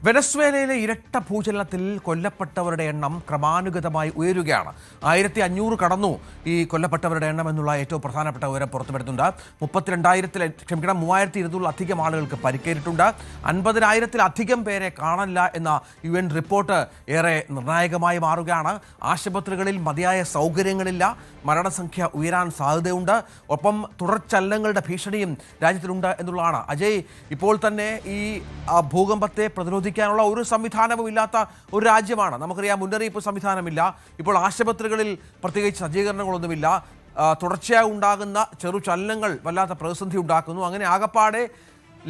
വെനസ്വേലയിലെ ഇരട്ട ഭൂചലനത്തിൽ കൊല്ലപ്പെട്ടവരുടെ എണ്ണം ക്രമാനുഗതമായി ഉയരുകയാണ്. 1500 കടന്നു ഈ കൊല്ലപ്പെട്ടവരുടെ എണ്ണം എന്നുള്ള ഏറ്റവും പ്രധാനപ്പെട്ട വിവരം പുറത്തുവരുന്നുണ്ട്. 32,200 ആളുകൾക്ക് പരിക്കേറ്റിട്ടുണ്ട്. 50,000 പേരെ കാണില്ല എന്ന UN റിപ്പോർട്ട് ഏറെ നിർണായകമായി മാറുകയാണ്. ആശുപത്രികളിൽ മതിയായ സൗകര്യങ്ങളില്ല, മരണസംഖ്യ ഉയരാൻ സാധ്യതയുണ്ട്, ഒപ്പം തുടർചലനങ്ങളുടെ ഭീഷണിയും രാജ്യത്തിനുണ്ട് എന്നുള്ളതാണ്. അജയ്, ഇപ്പോൾ തന്നെ ഈ ഭൂകമ്പത്തെ പ്രതിരോധിക്കാനുള്ള ഒരു സംവിധാനവും ഇല്ലാത്ത ഒരു രാജ്യമാണ്. നമുക്കറിയാം, മുന്നറിയിപ്പ് സംവിധാനമില്ല. ഇപ്പോൾ ആശുപത്രികളിൽ പ്രത്യേകിച്ച് സജ്ജീകരണങ്ങളൊന്നുമില്ല. തുടർച്ചയായി ഉണ്ടാകുന്ന ചെറുചലനങ്ങൾ വല്ലാത്ത പ്രതിസന്ധി ഉണ്ടാക്കുന്നു. അങ്ങനെ ആകപ്പാടെ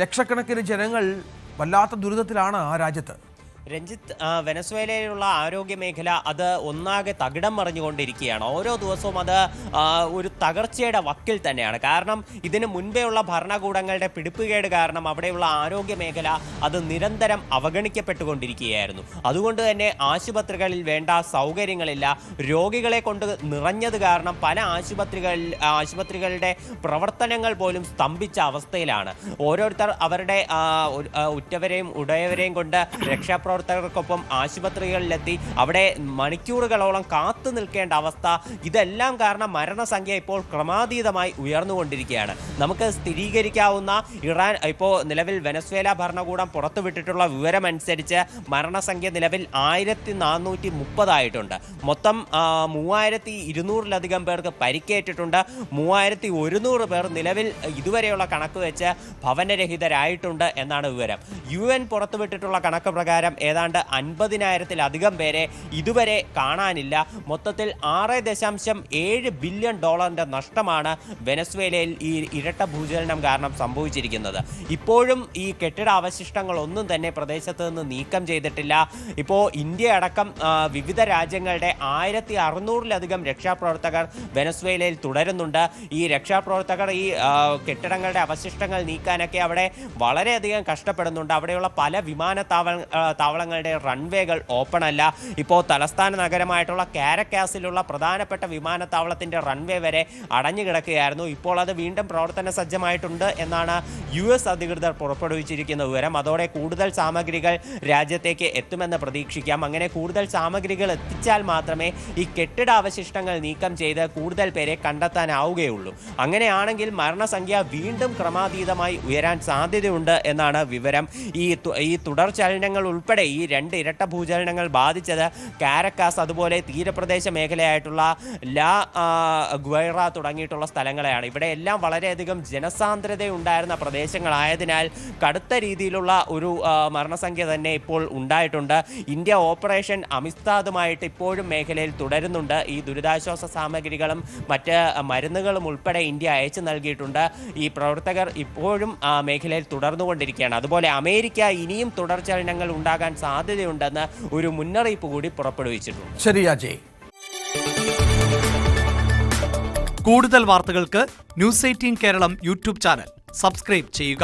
ലക്ഷക്കണക്കിന് ജനങ്ങൾ വല്ലാത്ത ദുരിതത്തിലാണ് ആ രാജ്യത്ത്. രഞ്ജിത്ത്, വെനസ്വേലയിലുള്ള ആരോഗ്യ മേഖല അത് ഒന്നാകെ തകിടം മറിഞ്ഞുകൊണ്ടിരിക്കുകയാണ്. ഓരോ ദിവസവും അത് ഒരു തകർച്ചയുടെ വക്കിൽ തന്നെയാണ്. കാരണം ഇതിന് മുൻപേ ഉള്ള ഭരണകൂടങ്ങളുടെ പിടിപ്പുകേട് കാരണം അവിടെയുള്ള ആരോഗ്യ മേഖല അത് നിരന്തരം അവഗണിക്കപ്പെട്ടുകൊണ്ടിരിക്കുകയായിരുന്നു. അതുകൊണ്ട് തന്നെ ആശുപത്രികളിൽ വേണ്ട സൗകര്യങ്ങളില്ല. രോഗികളെ കൊണ്ട് നിറഞ്ഞത് കാരണം പല ആശുപത്രികളുടെ പ്രവർത്തനങ്ങൾ പോലും സ്തംഭിച്ച അവസ്ഥയിലാണ്. ഓരോരുത്തർ അവരുടെ ഉറ്റവരെയും ഉടയവരെയും കൊണ്ട് രക്ഷാപ്രവർത്തകർക്കൊപ്പം ആശുപത്രികളിലെത്തി അവിടെ മണിക്കൂറുകളോളം കാത്തു നിൽക്കേണ്ട അവസ്ഥ. ഇതെല്ലാം കാരണം മരണസംഖ്യ ഇപ്പോൾ ക്രമാതീതമായി ഉയർന്നുകൊണ്ടിരിക്കുകയാണ്. നമുക്ക് സ്ഥിരീകരിക്കാവുന്ന ഇറാൻ ഇപ്പോൾ നിലവിൽ വെനസ്വേല ഭരണകൂടം പുറത്തുവിട്ടിട്ടുള്ള വിവരമനുസരിച്ച് മരണസംഖ്യ നിലവിൽ 1430 ആയിട്ടുണ്ട്. മൊത്തം 3200-ലധികം പേർക്ക് പരിക്കേറ്റിട്ടുണ്ട്. 3100 പേർ നിലവിൽ ഇതുവരെയുള്ള കണക്ക് വെച്ച് ഭവനരഹിതരായിട്ടുണ്ട് എന്നാണ് വിവരം. UN പുറത്തുവിട്ടിട്ടുള്ള കണക്ക് പ്രകാരം ഏതാണ്ട് 50,000-ലധികം പേരെ ഇതുവരെ കാണാനില്ല. മൊത്തത്തിൽ $6.7 ബില്യൺ നഷ്ടമാണ് വെനസ്വേലയിൽ ഈ ഇരട്ട ഭൂചലനം കാരണം സംഭവിച്ചിരിക്കുന്നത്. ഇപ്പോഴും ഈ കെട്ടിട അവശിഷ്ടങ്ങളൊന്നും തന്നെ പ്രദേശത്ത് നിന്ന് നീക്കം ചെയ്തിട്ടില്ല. ഇപ്പോൾ ഇന്ത്യ അടക്കം വിവിധ രാജ്യങ്ങളുടെ 1600-ലധികം രക്ഷാപ്രവർത്തകർ വെനസ്വേലയിൽ തുടരുന്നുണ്ട്. ഈ രക്ഷാപ്രവർത്തകർ ഈ കെട്ടിടങ്ങളുടെ അവശിഷ്ടങ്ങൾ നീക്കാനൊക്കെ അവിടെ വളരെയധികം കഷ്ടപ്പെടുന്നുണ്ട്. അവിടെയുള്ള പല താവളങ്ങളുടെ റൺവേകൾ ഓപ്പൺ അല്ല. ഇപ്പോൾ തലസ്ഥാന നഗരമായിട്ടുള്ള കാരക്കാസിലുള്ള പ്രധാനപ്പെട്ട വിമാനത്താവളത്തിൻ്റെ റൺവേ വരെ അടഞ്ഞു കിടക്കുകയായിരുന്നു. ഇപ്പോൾ അത് വീണ്ടും പ്രവർത്തന സജ്ജമായിട്ടുണ്ട് എന്നാണ് US അധികൃതർ പുറപ്പെടുവിച്ചിരിക്കുന്ന വിവരം. അതോടെ കൂടുതൽ സാമഗ്രികൾ രാജ്യത്തേക്ക് എത്തുമെന്ന് പ്രതീക്ഷിക്കാം. അങ്ങനെ കൂടുതൽ സാമഗ്രികൾ എത്തിച്ചാൽ മാത്രമേ ഈ കെട്ടിടാവശിഷ്ടങ്ങൾ നീക്കം ചെയ്ത് കൂടുതൽ പേരെ കണ്ടെത്താനാവുകയുള്ളൂ. അങ്ങനെയാണെങ്കിൽ മരണസംഖ്യ വീണ്ടും ക്രമാതീതമായി ഉയരാൻ സാധ്യതയുണ്ട് എന്നാണ് വിവരം. ഈ തുടർചലനങ്ങൾ ഉൾപ്പെടെ ഈ 2 ഇരട്ട ഭൂചലനങ്ങൾ ബാധിച്ചത് കാരക്കാസ്, അതുപോലെ തീരപ്രദേശ മേഖലയായിട്ടുള്ള ലാ ഗ്വൈറ തുടങ്ങിയിട്ടുള്ള സ്ഥലങ്ങളെയാണ്. ഇവിടെ എല്ലാം വളരെയധികം ജനസാന്ദ്രതയുണ്ടായിരുന്ന പ്രദേശങ്ങളായതിനാൽ കടുത്ത രീതിയിലുള്ള ഒരു മരണസംഖ്യ തന്നെ ഇപ്പോൾ ഉണ്ടായിട്ടുണ്ട്. ഇന്ത്യ ഓപ്പറേഷൻ അമിസ്താദുമായിട്ട് ഇപ്പോഴും മേഖലയിൽ തുടരുന്നുണ്ട്. ഈ ദുരിതാശ്വാസ സാമഗ്രികളും മറ്റ് മരുന്നുകളും ഉൾപ്പെടെ ഇന്ത്യ അയച്ചു നൽകിയിട്ടുണ്ട്. ഈ പ്രവർത്തകർ ഇപ്പോഴും മേഖലയിൽ തുടർന്നുകൊണ്ടിരിക്കുകയാണ്. അതുപോലെ അമേരിക്ക ഇനിയും തുടർചലനങ്ങൾ ഉണ്ടാകാൻ സാധ്യതയുണ്ടെന്ന് ഒരു മുന്നറിയിപ്പ് കൂടി പുറപ്പെടുവിച്ചിട്ടുണ്ട്. ശരി അജയ്. കൂടുതൽ വാർത്തകൾക്ക് News 18 Keralam YouTube channel subscribe ചെയ്യുക.